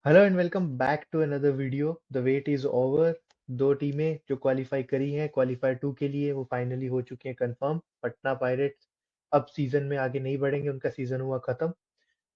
Hello and welcome back to another video. The wait is over. दो टीमें जो qualify करी हैं क्वालिफायर 2 के लिए वो फाइनली हो चुकी हैं कंफर्म। पटना पायरेट्स अब सीजन में आगे नहीं बढ़ेंगे, उनका सीजन हुआ खत्म।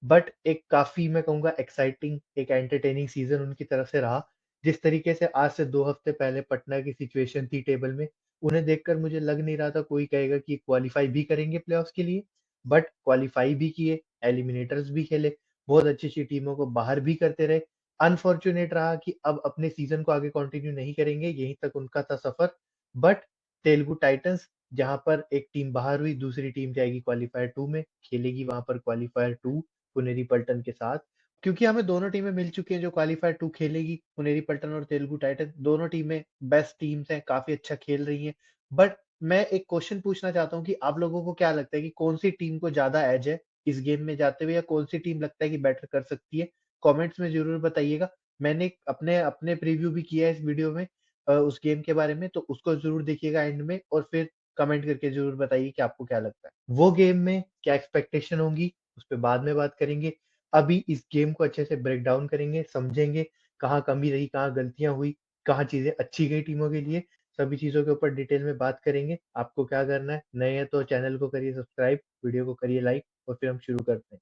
बट एक काफ़ी मैं कहूँगा एक्साइटिंग, एक एंटरटेनिंग सीज़न उनकी तरफ से रहा। जिस तरीके से आज से 2 हफ्ते पहले पटना की सिचुएशन थी टेबल में, उन्हें देखकर मुझे लग नहीं रहा था कोई कहेगा कि क्वालीफाई भी करेंगे प्लेऑफ्स के लिए। बट क्वालीफाई भी किए, एलिमिनेटर्स भी खेले, बहुत अच्छी-अच्छी टीमों को बाहर भी करते रहे। अनफॉर्च्यूनेट रहा कि अब अपने सीज़न को आगे कंटिन्यू नहीं करेंगे, यहीं तक उनका था सफ़र। बट तेलुगु टाइटंस, जहाँ पर एक टीम बाहर हुई, दूसरी टीम जाएगी क्वालीफायर 2 में, खेलेगी वहाँ पर क्वालीफायर 2 पुनेरी पल्टन के साथ। क्योंकि हमें दोनों टीमें मिल चुकी हैं जो क्वालीफायर 2 खेलेगी, पुनेरी पल्टन और तेलुगु टाइटन। दोनों टीमें बेस्ट टीम्स हैं, काफ़ी अच्छा खेल रही हैं। बट मैं एक क्वेश्चन पूछना चाहता हूँ कि आप लोगों को क्या लगता है कि कौन-सी टीम को ज़्यादा एज है इस गेम में जाते हुए, या कौन-सी टीम लगता है कि बेटर कर सकती है? कमेंट्स में ज़रूर बताइएगा। मैंने एक अपने अपने प्रीव्यू भी किया है इस वीडियो में उस गेम के बारे में, तो उसको ज़रूर देखिएगा एंड में, और फिर कमेंट करके ज़रूर बताइए कि आपको क्या लगता है। वो गेम में क्या एक्सपेक्टेशन होंगी, उस पे बाद में बात करेंगे। अभी इस गेम को अच्छे से ब्रेक डाउन करेंगे, समझेंगे कहाँ कमी रही, कहाँ गलतियाँ हुई, कहाँ चीज़ें अच्छी गई टीमों के लिए। सभी चीज़ों के ऊपर डिटेल में बात करेंगे। आपको क्या करना है, नए हैं तो चैनल को करिए सब्सक्राइब, वीडियो को करिए लाइक, और फिर हम शुरू करते हैं।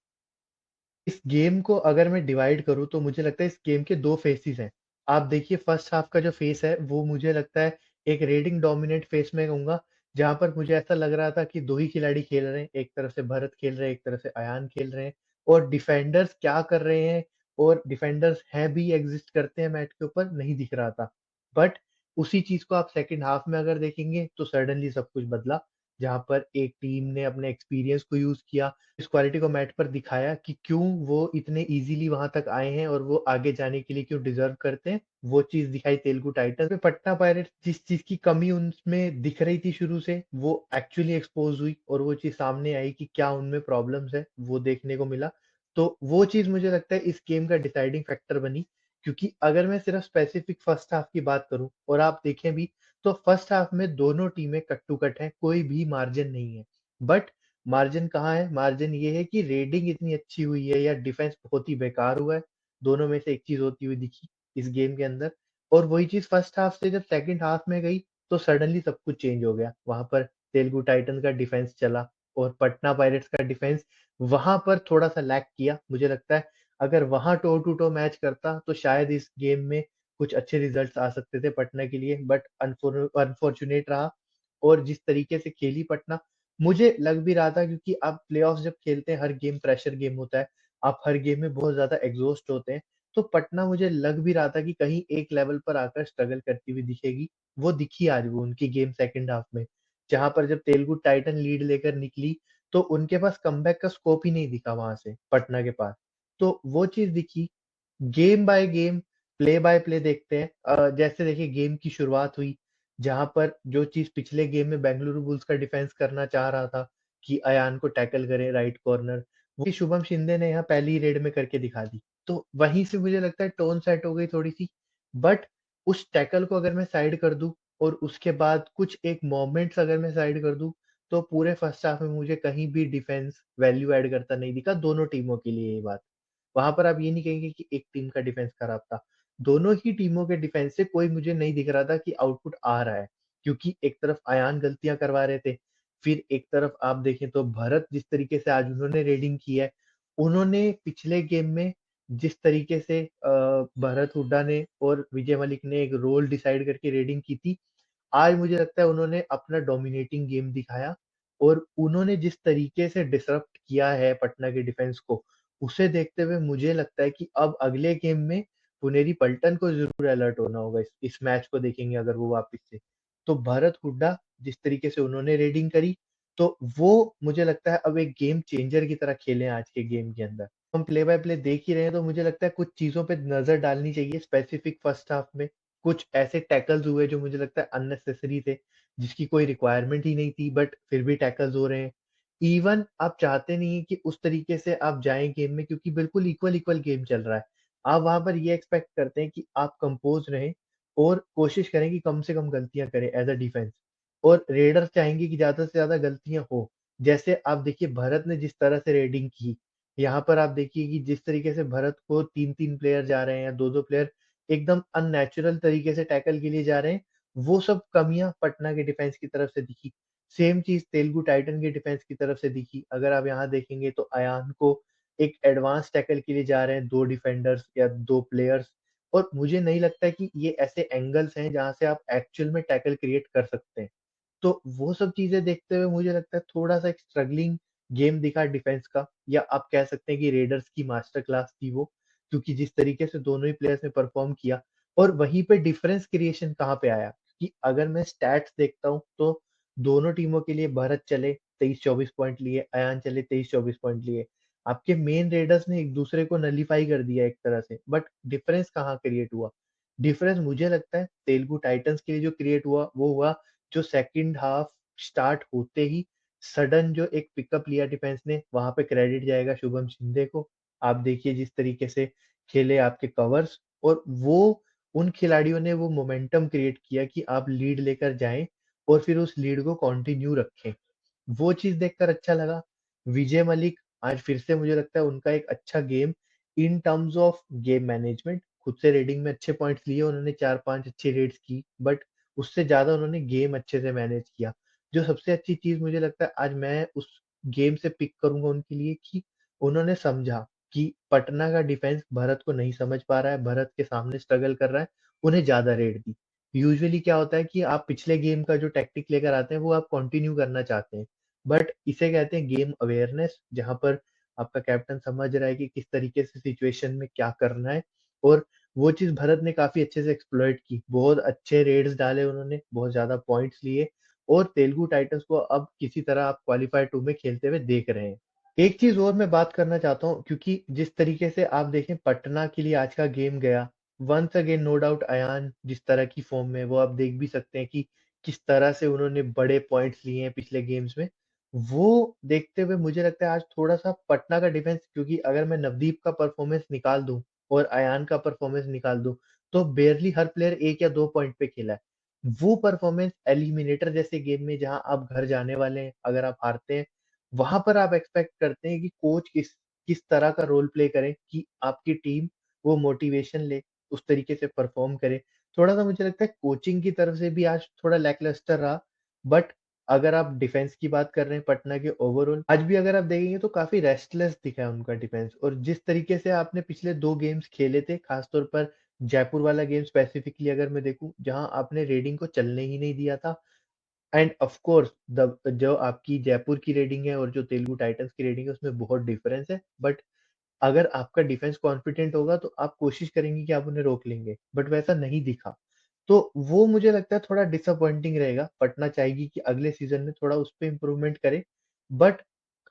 इस गेम को अगर मैं डिवाइड करूँ तो मुझे लगता है इस गेम के 2 फेसेस हैं। आप देखिए फर्स्ट हाफ का जो फेस है वो मुझे लगता है एक रेडिंग डोमिनेट फेस मैं कहूँगा, जहाँ पर मुझे ऐसा लग रहा था कि 2 ही खिलाड़ी खेल रहे हैं। एक तरफ से भरत खेल रहे हैं, एक तरफ से अयान खेल रहे हैं, और डिफेंडर्स क्या कर रहे हैं, और डिफेंडर्स हैं भी एग्ज़िस्ट करते हैं मैट के ऊपर, नहीं दिख रहा था। बट उसी चीज़ को आप सेकंड हाफ में अगर देखेंगे तो सडनली सब कुछ बदला, जहाँ पर एक टीम ने अपने एक्सपीरियंस को यूज़ किया, इस क्वालिटी को मैट पर दिखाया कि क्यों वो इतने ईज़िली वहाँ तक आए हैं और वो आगे जाने के लिए क्यों डिज़र्व करते हैं। वो चीज़ दिखाई तेलुगु टाइटंस में। पटना पायरेट्स जिस चीज़ की कमी उनमें दिख रही थी शुरू से, वो एक्चुअली एक्सपोज़ हुई और वो चीज़ सामने आई कि क्या उनमें प्रॉब्लम्स है, वो देखने को मिला। तो वो चीज़ मुझे लगता है इस गेम का डिसाइडिंग फैक्टर बनी, क्योंकि अगर मैं सिर्फ स्पेसिफिक फर्स्ट हाफ की बात करूँ और आप देखें भी, तो फर्स्ट हाफ में दोनों टीमें कट टू कट हैं, कोई भी मार्जिन नहीं है। बट मार्जिन कहाँ है? मार्जिन ये है कि रेडिंग इतनी अच्छी हुई है या डिफेंस बहुत ही बेकार हुआ है। दोनों में से एक चीज़ होती हुई दिखी इस गेम के अंदर, और वही चीज़ फर्स्ट हाफ से जब सेकंड हाफ में गई, तो सडनली सब कुछ चेंज हो गया। वहाँ पर तेलुगु टाइटंस का डिफेंस चला और पटना पायरेट्स का डिफेंस वहाँ पर थोड़ा-सा लैग किया। मुझे लगता है अगर वहाँ टो टू टो मैच करता तो शायद इस गेम में कुछ अच्छे रिजल्ट्स आ सकते थे पटना के लिए, बट अनफॉर्च्यूनेट रहा। और जिस तरीके से खेली पटना, मुझे लग भी रहा था, क्योंकि आप प्लेऑफ्स जब खेलते हैं, हर गेम प्रेशर गेम होता है, आप हर गेम में बहुत ज़्यादा एग्ज़ॉस्ट होते हैं, तो पटना मुझे लग भी रहा था कि कहीं एक लेवल पर आकर स्ट्रगल करती हुई दिखेगी। वो दिखी आज वो उनकी गेम सेकंड हाफ में, जहाँ पर जब तेलुगु टाइटन लीड लेकर निकली, तो उनके पास कमबैक का स्कोप ही नहीं दिखा वहाँ से, पटना के पास। तो वो चीज़ दिखी। Game by game, play by play देखते हैं। जैसे देखिए गेम की शुरुआत हुई, जहाँ पर जो चीज़ पिछले गेम में बेंगलुरु बुल्स का डिफेंस करना चाह रहा था कि अयान को टैकल करे राइट कॉर्नर, वो शुभम शिंदे ने यहाँ पहली ही रेड में करके दिखा दी। तो वहीं से मुझे लगता है टोन सेट हो गई थोड़ी-सी। बट उस टैकल को अगर मैं साइड कर दूँ और उसके बाद कुछ एक मोमेंट्स अगर मैं साइड कर दूँ, तो पूरे फर्स्ट हाफ में मुझे कहीं भी डिफेंस वैल्यू ऐड करता नहीं दिखा, दोनों टीमों के लिए ये बात। वहाँ पर आप ये नहीं कहेंगे कि एक टीम का डिफेंस खराब था। दोनों ही टीमों के डिफेंस से कोई मुझे नहीं दिख रहा था कि आउटपुट आ रहा है। क्योंकि एक तरफ अयान गलतियाँ करवा रहे थे, फिर एक तरफ आप देखें तो भरत जिस तरीके से आज उन्होंने रेडिंग की है, उन्होंने पिछले गेम में जिस तरीके से भरत हुड्डा ने और विजय मलिक ने एक रोल डिसाइड करके रेडिंग की थी, आज मुझे लगता है उन्होंने अपना डोमिनेटिंग गेम दिखाया, और उन्होंने जिस तरीके से डिसरप्ट किया है पटना के डिफेंस को, उसे देखते हुए मुझे लगता है कि अब अगले गेम में पुनेरी पल्टन को ज़रूर अलर्ट होना होगा, इस मैच को देखेंगे अगर वो वापस से। तो भरत हुड्डा जिस तरीके से उन्होंने रेडिंग करी, तो वो मुझे लगता है अब एक गेम चेंजर की तरह खेले हैं आज के गेम के अंदर। हम प्ले बाय प्ले देख ही रहे हैं, तो मुझे लगता है कुछ चीज़ों पे नज़र डालनी चाहिए स्पेसिफिक फर्स्ट हाफ में। कुछ ऐसे टैकल्स हुए जो मुझे लगता है अननेसेसरी थे, जिसकी कोई रिक्वायरमेंट ही नहीं थी, बट फिर भी टैकल्स हो रहे हैं। इवन आप चाहते नहीं हैं कि उस तरीके से आप जाएँ गेम में, क्योंकि बिल्कुल इक्वल-इक्वल गेम चल रहा है। आप वहाँ पर ये एक्सपेक्ट करते हैं कि आप कंपोज़ रहें और कोशिश करें कि कम से कम गलतियाँ करें एज़ अ डिफेंस, और रेडर्स चाहेंगे कि ज़्यादा से ज़्यादा गलतियाँ हो। जैसे आप देखिए भरत ने जिस तरह से रेडिंग की, यहाँ पर आप देखिए कि जिस तरीके से भरत को 3-3 प्लेयर जा रहे हैं या 2-2 प्लेयर एकदम अननेचुरल तरीके से टैकल के लिए जा रहे हैं, वो सब कमियाँ पटना के डिफेंस की तरफ से दिखी। सेम चीज़ तेलुगु टाइटन के डिफेंस की तरफ से दिखी। अगर आप यहाँ देखेंगे तो अयान को एक एडवांस टैकल के लिए जा रहे हैं 2 डिफेंडर्स या 2 प्लेयर्स, और मुझे नहीं लगता कि ये ऐसे एंगल्स हैं जहाँ से आप एक्चुअल में टैकल क्रिएट कर सकते हैं। तो वो सब चीज़ें देखते हुए मुझे लगता है थोड़ा-सा एक स्ट्रगलिंग गेम दिखा डिफेंस का, या आप कह सकते हैं कि रेडर्स की मास्टर क्लास थी वो, क्योंकि जिस तरीके से दोनों ही प्लेयर्स ने परफ़ॉर्म किया, और वहीं पे डिफरेंस क्रिएशन कहाँ पे आया कि अगर मैं स्टैट्स देखता हूँ तो दोनों टीमों के लिए भरत चले 23-24 पॉइंट लिए, अयान चले 23-24 पॉइंट लिए। आपके मेन रेडर्स ने एक-दूसरे को नलीफाई कर दिया एक तरह से, बट डिफरेंस कहाँ क्रिएट हुआ? डिफरेंस मुझे लगता है तेलुगु टाइटंस के लिए जो क्रिएट हुआ, वो हुआ जो सेकंड हाफ स्टार्ट होते ही सडन जो एक पिकअप लिया डिफेंस ने, वहाँ पे क्रेडिट जाएगा शुभम शिंदे को। आप देखिए जिस तरीके से खेले आपके कवर्स, और वो उन खिलाड़ियों ने वो मोमेंटम क्रिएट किया कि आप लीड लेकर जाएँ और फिर उस लीड को कंटिन्यू रखें। वो चीज़ देखकर अच्छा लगा। विजय मलिक आज फिर से मुझे लगता है उनका एक अच्छा game in terms of game management, खुद से रेडिंग में अच्छे पॉइंट्स लिए, उन्होंने 4-5 अच्छी रेड्स की, बट उससे ज़्यादा उन्होंने गेम अच्छे से मैनेज किया। जो सबसे अच्छी चीज़ मुझे लगता है आज मैं उस गेम से पिक करूँगा उनके लिए कि उन्होंने समझा कि पटना का डिफेंस भरत को नहीं समझ पा रहा है, भरत के सामने स्ट्रगल कर रहा है, उन्हें ज़्यादा रेड दी। यूजुअली क्या होता है कि आप पिछले गेम का जो टैक्टिक लेकर आते हैं, वो आप कंटिन्यू करना चाहते हैं। बट इसे कहते हैं गेम अवेयरनेस, जहाँ पर आपका कैप्टन समझ रहा है कि किस तरीके से सिचुएशन में क्या करना है, और वो चीज़ भरत ने काफ़ी अच्छे से एक्सप्लॉइट की। बहुत अच्छे रेड्स डाले उन्होंने, बहुत ज़्यादा पॉइंट्स लिए, और तेलुगु टाइटंस को अब किसी तरह आप क्वालीफायर 2 में खेलते हुए देख रहे हैं। एक चीज़ और मैं बात करना चाहता हूँ, क्योंकि जिस तरीके से आप देखें पटना के लिए आज का गेम गया, once again no doubt Ayan जिस तरह की फ़ॉर्म में है, वो आप देख भी सकते हैं कि किस तरह से उन्होंने बड़े पॉइंट्स लिए हैं पिछले गेम्स में। वो देखते हुए मुझे लगता है आज थोड़ा-सा पटना का डिफेंस, क्योंकि अगर मैं नवदीप का परफ़ॉर्मेंस निकाल दूँ और अयान का परफ़ॉर्मेंस निकाल दूँ, तो बेयरली हर प्लेयर 1 या 2 पॉइंट पे खेला है। वो परफ़ॉर्मेंस एलिमिनेटर जैसे गेम में जहाँ आप घर जाने वाले हैं, अगर आप हारते हैं, वहाँ पर आप एक्सपेक्ट करते हैं कि कोच किस किस तरह का रोल प्ले करे कि आपकी टीम वो मोटिवेशन ले, उस तरीके से परफ़ॉर्म करे। थोड़ा-सा मुझे लगता है कोचिंग की तरफ से भी आज थोड़ा लैकलस्टर रहा, बट अगर आप डिफेंस की बात कर रहे हैं पटना के ओवरऑल, आज भी अगर आप देखेंगे तो काफ़ी रेस्टलेस दिखा है उनका डिफेंस, और जिस तरीके से आपने पिछले 2 गेम्स खेले थे, खास तौर पर जयपुर वाला गेम स्पेसिफिकली अगर मैं देखूँ, जहाँ आपने रेडिंग को चलने ही नहीं दिया था, एंड ऑफ कोर्स द जो आपकी जयपुर की रेटिंग है और जो तेलुगु टाइटंस की रेटिंग है, उसमें बहुत डिफरेंस है। बट अगर आपका डिफेंस कॉन्फिडेंट होगा तो आप कोशिश करेंगे कि आप उन्हें रोक लेंगे, बट वैसा नहीं दिखा। तो वो मुझे लगता है थोड़ा डिसअपॉइंटिंग रहेगा। पटना चाहेगी कि अगले सीज़न में थोड़ा उसपे इम्प्रूवमेंट करे, बट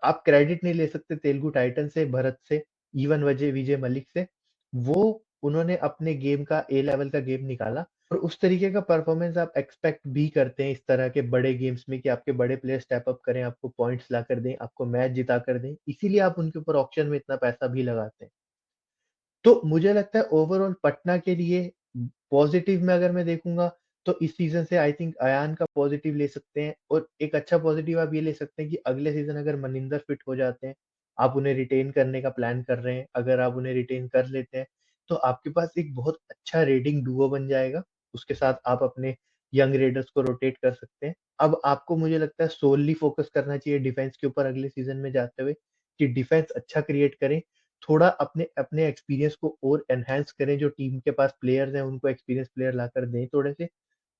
आप क्रेडिट नहीं ले सकते तेलुगु टाइटंस से, भरत से, इवन विजय विजय मलिक से। वो उन्होंने अपने गेम का ए लेवल का गेम निकाला, और उस तरीके का परफॉर्मेंस आप एक्सपेक्ट भी करते हैं इस तरह के बड़े गेम्स में कि आपके बड़े प्लेयर स्टेप अप करें, आपको पॉइंट्स लाकर दें, आपको मैच जिता कर दें। इसीलिए आप उनके ऊपर ऑक्शन में इतना पैसा भी लगाते हैं। तो मुझे लगता है ओवरऑल पटना के लिए पॉजिटिव में अगर मैं देखूँगा, तो इस सीज़न से आई थिंक अयान का पॉजिटिव ले सकते हैं, और एक अच्छा पॉजिटिव आप ये ले सकते हैं कि अगले सीज़न अगर मनिंदर फिट हो जाते हैं, आप उन्हें रिटेन करने का प्लान कर रहे हैं, अगर आप उन्हें रिटेन कर लेते हैं, तो आपके पास एक बहुत अच्छा रेडिंग डुओ बन जाएगा। उसके साथ आप अपने यंग रेडर्स को रोटेट कर सकते हैं। अब आपको मुझे लगता है सोली फोकस करना चाहिए डिफेंस के ऊपर अगले सीज़न में जाते हुए, कि डिफेंस अच्छा क्रिएट करें, थोड़ा अपने अपने एक्सपीरियंस को और एनहांस करें, जो टीम के पास प्लेयर्स हैं उनको एक्सपीरियंस प्लेयर लाकर दें थोड़े से,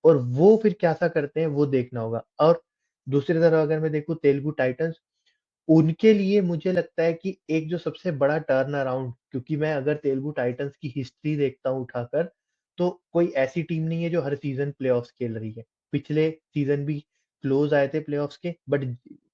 और वो फिर कैसा करते हैं वो देखना होगा। और दूसरी तरफ अगर मैं देखूँ तेलुगु टाइटंस, उनके लिए मुझे लगता है कि एक जो सबसे बड़ा टर्न अराउंड, क्योंकि मैं अगर तेलुगु टाइटंस की हिस्ट्री देखता हूँ उठाकर, तो कोई ऐसी टीम नहीं है जो हर सीज़न प्लेऑफ्स खेल रही है। पिछले सीज़न भी क्लोज़ आए थे प्लेऑफ्स के, बट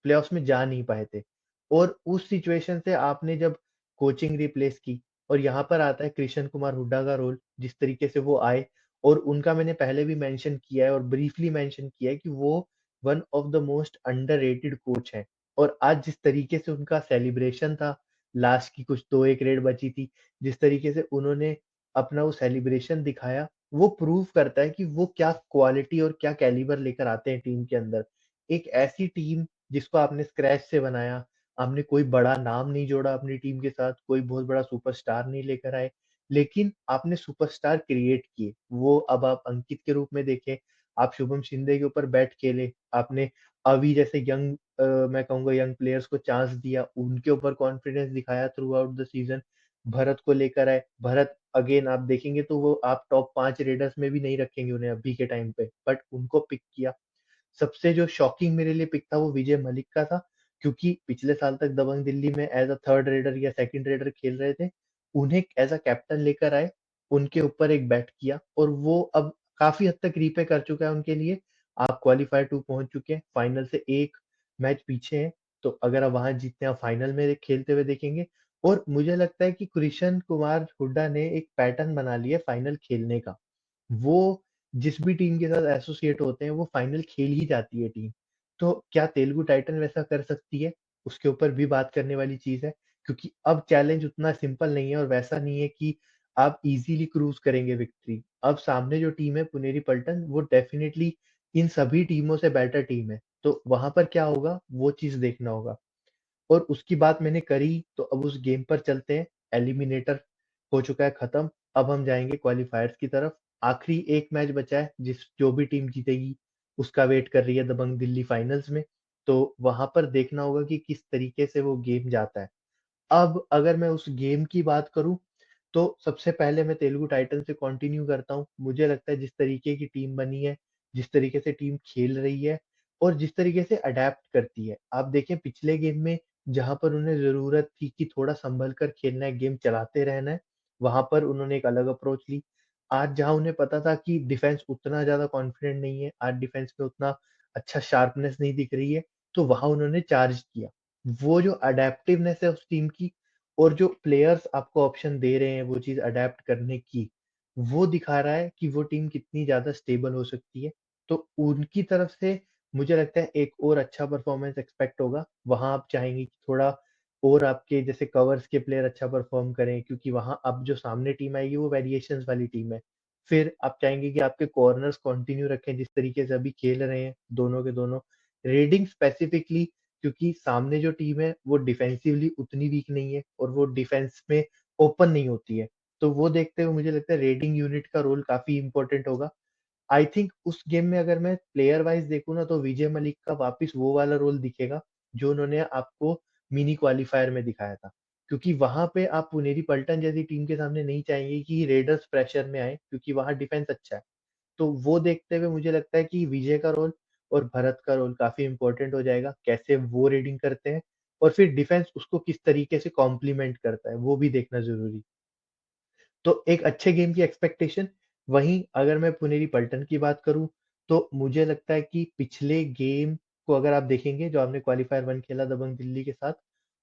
प्लेऑफ्स में जा नहीं पाए थे। और उस सिचुएशन से आपने जब कोचिंग रिप्लेस की, और यहाँ पर आता है कृष्ण कुमार हुड्डा का रोल, जिस तरीके से वो आए, और उनका मैंने पहले भी मेंशन किया है और ब्रीफली मेंशन किया है कि वो one of the most underrated coach हैं। और आज जिस तरीके से उनका सेलिब्रेशन था, लास्ट की कुछ 2-1 रेड बची थी, जिस तरीके से उन्होंने अपना वो सेलिब्रेशन दिखाया, वो प्रूव करता है कि वो क्या क्वालिटी और क्या कैलिबर लेकर आते हैं टीम के अंदर। एक ऐसी टीम जिसको आपने स्क्रैच से बनाया, आपने कोई बड़ा नाम नहीं जोड़ा अपनी टीम के साथ, कोई बहुत बड़ा सुपरस्टार नहीं लेकर आए, लेकिन आपने सुपरस्टार क्रिएट किए। वो अब आप अंकित के रूप में देखें, आप शुभम शिंदे के ऊपर बैट खेले, आपने अवी जैसे मैं कहूँगा यंग प्लेयर्स को चांस दिया, उनके ऊपर कॉन्फिडेंस दिखाया through out the season. Bharat को लेकर आए, भरत अगेन आप देखेंगे तो वो आप टॉप 5 रेडर्स में भी नहीं रखेंगे उन्हें अभी के टाइम पे, बट उनको पिक किया। सबसे जो शॉकिंग मेरे लिए पिक था वो विजय मलिक का था, क्योंकि पिछले साल तक दबंग दिल्ली में एज़ अ थर्ड रेडर या सेकंड रेडर खेल रहे थे। उन्हें एज़ अ कैप्टन लेकर आए, उनके ऊपर एक बैट किया और वो अब काफ़ी हद तक रीपे कर चुका है उनके लिए। आप क्वालीफायर 2 पहुँच चुके हैं, फाइनल से 1 मैच पीछे हैं, तो अगर आप वहाँ जीतते हैं, आप फाइनल में खेलते हुए देखेंगे। और मुझे लगता है कि कृष्ण कुमार हुड्डा ने एक पैटर्न बना लिया है फाइनल खेलने का। वो जिस भी टीम के साथ एसोसिएट होते हैं, वो फाइनल खेल ही जाती है टीम। तो क्या तेलुगु टाइटन वैसा कर सकती है? उसके ऊपर भी बात करने वाली चीज़ है, क्योंकि अब चैलेंज उतना सिंपल नहीं है और वैसा नहीं है कि आप इज़िली क्रूज़ करेंगे विक्ट्री। अब सामने जो टीम है पुनेरी पल्टन, वो डेफिनिटली इन सभी टीमों से बेटर टीम है। तो वहाँ पर क्या होगा, वो चीज़ देखना होगा। और उसकी बात मैंने करी, तो अब उस गेम पर चलते हैं। एलिमिनेटर हो चुका है खत्म, अब हम जाएँगे क्वालीफायर्स की तरफ। आखिरी एक मैच बचा है, जो भी टीम जीतेगी, उसका वेट कर रही है दबंग दिल्ली फाइनल्स में। तो वहाँ पर देखना होगा कि किस तरीके से वो गेम जाता है। अब अगर मैं उस गेम की बात करूँ, तो सबसे पहले मैं तेलुगु टाइटंस से कंटिन्यू करता हूँ। मुझे लगता है जिस तरीके की टीम बनी है, जिस तरीके से टीम खेल रही है और जिस तरीके से अडैप्ट करती है। आप देखें पिछले गेम में जहाँ पर उन्हें ज़रूरत थी कि थोड़ा सँभल कर खेलना है, गेम चलाते रहना है, वहाँ पर उन्होंने एक अलग अप्रोच ली। आज जहाँ उन्हें पता था कि डिफेंस उतना ज़्यादा कॉन्फिडेंट नहीं है, आज डिफेंस में उतना अच्छा शार्पनेस नहीं दिख रही है, तो वहाँ उन्होंने चार्ज किया। वो जो अडैप्टिवनेस है उस टीम की और जो प्लेयर्स आपको ऑप्शन दे रहे हैं वो चीज़ अडैप्ट करने की, वो दिखा रहा है कि वो टीम कितनी ज़्यादा स्टेबल हो सकती है। तो उनकी तरफ से मुझे लगता है एक और अच्छा परफॉर्मेंस एक्सपेक्ट होगा। वहाँ आप चाहेंगे कि थोड़ा और आपके जैसे कवर्स के प्लेयर अच्छा परफॉर्म करें, क्योंकि वहाँ अब जो सामने टीम आएगी वो वेरिएशंस वाली टीम है। फिर आप चाहेंगे कि आपके कॉर्नर्स कंटिन्यू रखें जिस तरीके से अभी खेल रहे हैं दोनों के दोनों। रेडिंग स्पेसिफिकली, क्योंकि सामने जो टीम है वो डिफेंसिवली उतनी वीक नहीं है और वो डिफेंस में ओपन नहीं होती है। तो वो देखते हुए मुझे लगता है रेडिंग यूनिट का रोल काफ़ी इम्पोर्टेंट होगा। आई थिंक उस गेम में अगर मैं प्लेयर वाइज़ देखूँ ना, तो विजय मलिक का वापिस वो वाला रोल दिखेगा, जो उन्होंने आपको मिनी क्वालीफायर में दिखाया था। क्योंकि वहाँ पे आप पुनेरी पल्टन जैसी टीम के सामने नहीं चाहेंगे कि रेडर्स प्रेशर में आएँ, क्योंकि वहाँ डिफेंस अच्छा है। तो वो देखते हुए मुझे लगता है कि विजय का रोल और भरत का रोल काफ़ी इम्पोर्टेंट हो जाएगा, कैसे वो रीडिंग करते हैं और फिर डिफेंस उसको किस तरीके से कॉम्प्लीमेंट करता है, वो भी देखना ज़रूरी। तो एक अच्छे गेम की एक्सपेक्टेशन। वहीं अगर मैं पुनेरी पल्टन की बात करूँ, तो मुझे लगता है कि पिछले गेम को अगर आप देखेंगे, जो आपने क्वालीफायर 1 खेला दबंग दिल्ली के साथ,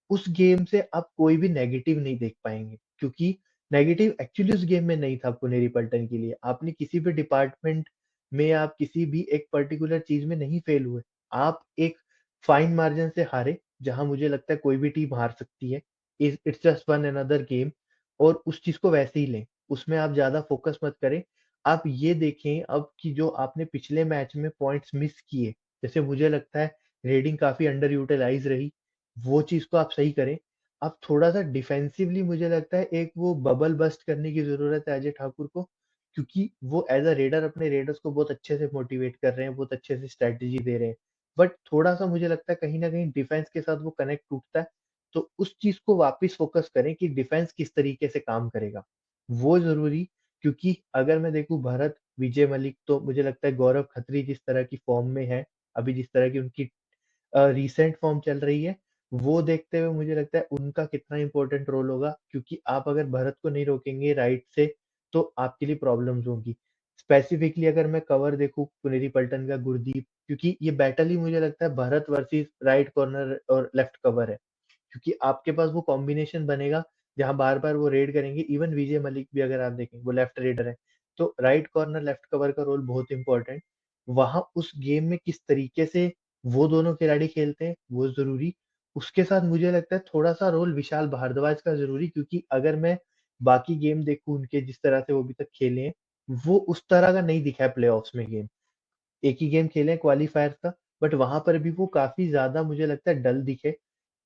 उस गेम से आप कोई भी नेगेटिव नहीं देख पाएँगे, क्योंकि नेगेटिव एक्चुअली उस गेम में नहीं था पुनेरी पल्टन के लिए। आपने किसी भी डिपार्टमेंट में, आप किसी भी एक पर्टिकुलर चीज़ में नहीं फेल हुए। आप एक फाइन मार्जिन से हारे, जहाँ मुझे लगता है कोई भी टीम हार सकती है। It's just one another game. और उस चीज़ को वैसे ही लें, उसमें आप ज़्यादा फ़ोकस मत करें। आप ये देखें अब कि जो आपने पिछले मैच में पॉइंट्स मिस किए, जैसे मुझे लगता है रेडिंग काफ़ी अंडर यूटिलाइज़ रही, वो चीज़ को आप सही करें। आप थोड़ा-सा डिफेंसिवली मुझे लगता है एक वो बबल बस्ट करने की ज़रूरत है अजय ठाकुर को, क्योंकि वो एज़ अ रेडर अपने रेडर्स को बहुत अच्छे से मोटिवेट कर रहे हैं, बहुत अच्छे से स्ट्रैटेजी दे रहे हैं। बट थोड़ा-सा मुझे लगता है कहीं न कहीं डिफेंस के साथ वो कनेक्ट टूटता है, तो उस चीज़ को वापस फ़ोकस करें कि डिफेंस किस तरीके से काम करेगा। वो ज़रूरी, क्योंकि अगर मैं देखूँ भरत, विजय मलिक, तो मुझे लगता है गौरव खत्री जिस तरह की फ़ॉर्म में है, अभी जिस तरह की उनकी रीसेंट फ़ॉर्म चल रही है, वो देखते हुए मुझे लगता है उनका कितना इम्पोर्टेंट रोल होगा, क्योंकि आप अगर भरत को नहीं रोकेंगे राइट से, तो आपके लिए प्रॉब्लम्स होंगी। स्पेसिफिकली अगर मैं कवर देखूँ पुनेरी पल्टन का गुरदीप, क्योंकि ये बैटल ही मुझे लगता है भरत वर्सेस राइट कॉर्नर और लेफ्ट कवर है। क्योंकि आपके पास वो कॉम्बिनेशन बनेगा, जहाँ बार-बार वो रेड करेंगे। इवन विजय मलिक भी अगर आप देखें, वो लेफ्ट रेडर है। तो राइट कॉर्नर, लेफ्ट कवर का रोल बहुत इम्पोर्टेंट। वहाँ उस गेम में किस तरीके से वो दोनों खिलाड़ी खेलते हैं, वो ज़रूरी। उसके साथ मुझे लगता है थोड़ा-सा रोल विशाल भारद्वाज का ज़रूरी, क्योंकि अगर मैं बाकी गेम देखूँ उनके, जिस तरह से वो अभी तक खेले हैं, वो उस तरह का नहीं दिखा है प्लेऑफ्स में गेम। एक ही गेम खेले हैं क्वालीफायर का, बट वहाँ पर भी वो काफ़ी ज़्यादा मुझे लगता है डल दिखे।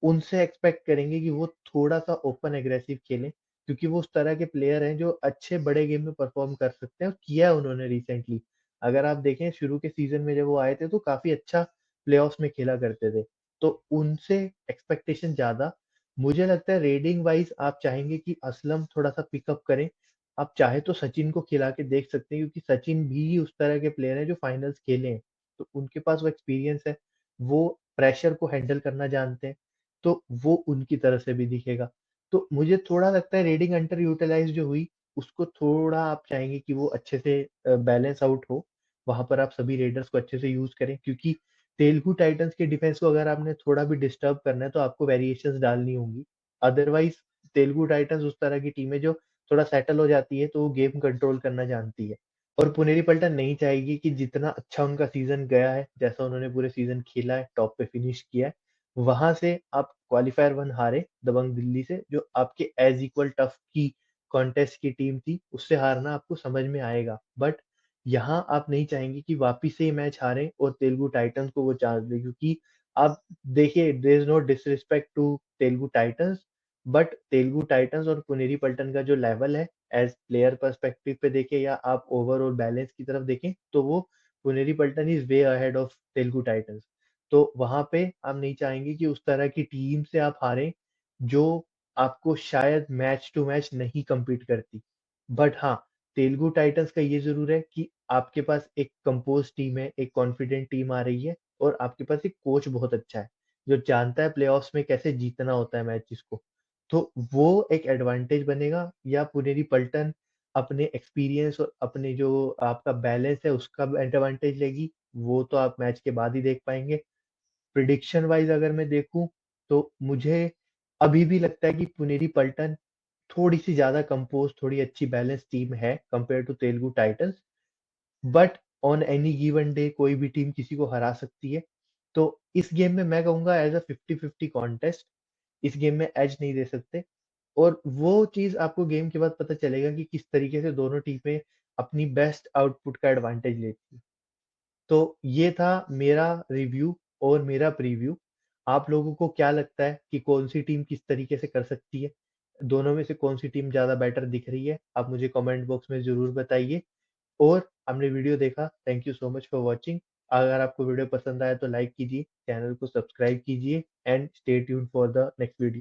उनसे एक्सपेक्ट करेंगे कि वो थोड़ा-सा ओपन एग्रेसिव खेलें, क्योंकि वो उस तरह के प्लेयर हैं जो अच्छे बड़े गेम में परफ़ॉर्म कर सकते हैं और किया है उन्होंने रिसेंटली। अगर आप देखें शुरू के सीज़न में जब वो आए थे तो काफ़ी अच्छा प्लेऑफ्स में खेला करते थे। तो उनसे एक्सपेक्टेशन ज़्यादा। मुझे लगता है रेटिंग वाइज़ आप चाहेंगे कि असलम थोड़ा-सा पिकअप करें। आप चाहे तो सचिन को खिला के देख सकते हैं, क्योंकि सचिन भी उस तरह के प्लेयर हैं जो फाइनल्स खेले हैं। तो उनके पास वो एक्सपीरियंस है, वो प्रेशर को हैंडल करना जानते हैं। तो वो उनकी तरफ से भी दिखेगा। तो मुझे थोड़ा लगता है रेडिंग अंडर यूटिलाइज़ जो हुई, उसको थोड़ा आप चाहेंगे कि वो अच्छे से बैलेंस आउट हो। वहाँ पर आप सभी रेडर्स को अच्छे से यूज़ करें, क्योंकि तेलुगु टाइटंस के डिफेंस को अगर आपने थोड़ा भी डिस्टर्ब करना है तो आपको वेरिएशंस डालनी होंगी। अदरवाइज़ तेलुगु टाइटंस उस तरह की टीम है जो थोड़ा सेटल हो जाती है, तो वो गेम कंट्रोल करना जानती है। और पुनेरी पल्टन नहीं चाहेगी कि जितना अच्छा उनका सीज़न गया है, जैसा उन्होंने पूरे सीज़न खेला है, टॉप पे फिनिश किया है, वहाँ से आप क्वालीफायर 1 हारे दबंग दिल्ली से, जो आपके एज़ इक्वल टफ की कॉन्टेस्ट की टीम थी, उससे हारना आपको समझ में आएगा। बट यहाँ आप नहीं चाहेंगे कि वापिस से ये मैच हारें और तेलुगु टाइटंस को वो चांस दें, क्योंकि आप देखिए, there is no disrespect to Telugu Titans, but Telugu Titans और पुनेरी पल्टन का जो लेवल है, एज़ प्लेयर पर्सपेक्टिव पे देखें या आप ओवरऑल बैलेंस की तरफ देखें, तो वो Puneri Paltan is way ahead of Telugu Titans. तो वहाँ पे आप नहीं चाहेंगे कि उस तरह की टीम से आप हारें, जो आपको शायद मैच टू मैच नहीं कम्पीट करती। बट हाँ, तेलुगु टाइटंस का ये ज़रूर है कि आपके पास एक कंपोज़ टीम है, एक कॉन्फिडेंट टीम आ रही है और आपके पास एक कोच बहुत अच्छा है, जो जानता है प्लेऑफ्स में कैसे जीतना होता है मैचेस को। तो वो एक एडवांटेज बनेगा, या पुनेरी पल्टन अपने एक्सपीरियंस और अपने जो आपका बैलेंस है उसका एडवांटेज लेगी, वो तो आप मैच के बाद ही देख पाएँगे। प्रिडिक्शन वाइज़ अगर मैं देखूँ, तो मुझे अभी भी लगता है कि पुनेरी पल्टन थोड़ी-सी ज़्यादा कंपोज़, थोड़ी अच्छी बैलेंस टीम है compare to Telugu Titans. But on any given day कोई भी टीम किसी को हरा सकती है। तो इस गेम में मैं कहूँगा एज़ अ 50-50 कॉन्टेस्ट, इस गेम में एज नहीं दे सकते। और वो चीज़ आपको गेम के बाद पता चलेगा कि किस तरीके से दोनों टीमें अपनी बेस्ट आउटपुट का एडवांटेज लेती हैं। तो ये था मेरा रिव्यू और मेरा प्रीव्यू। आप लोगों को क्या लगता है कि कौन-सी टीम किस तरीके से कर सकती है? दोनों में से कौन-सी टीम ज़्यादा बेटर दिख रही है? आप मुझे कमेंट बॉक्स में ज़रूर बताइए। और आपने वीडियो देखा, thank you so much for watching. अगर आपको वीडियो पसंद आया तो लाइक कीजिए, चैनल को सब्सक्राइब कीजिए and stay tuned for the next video.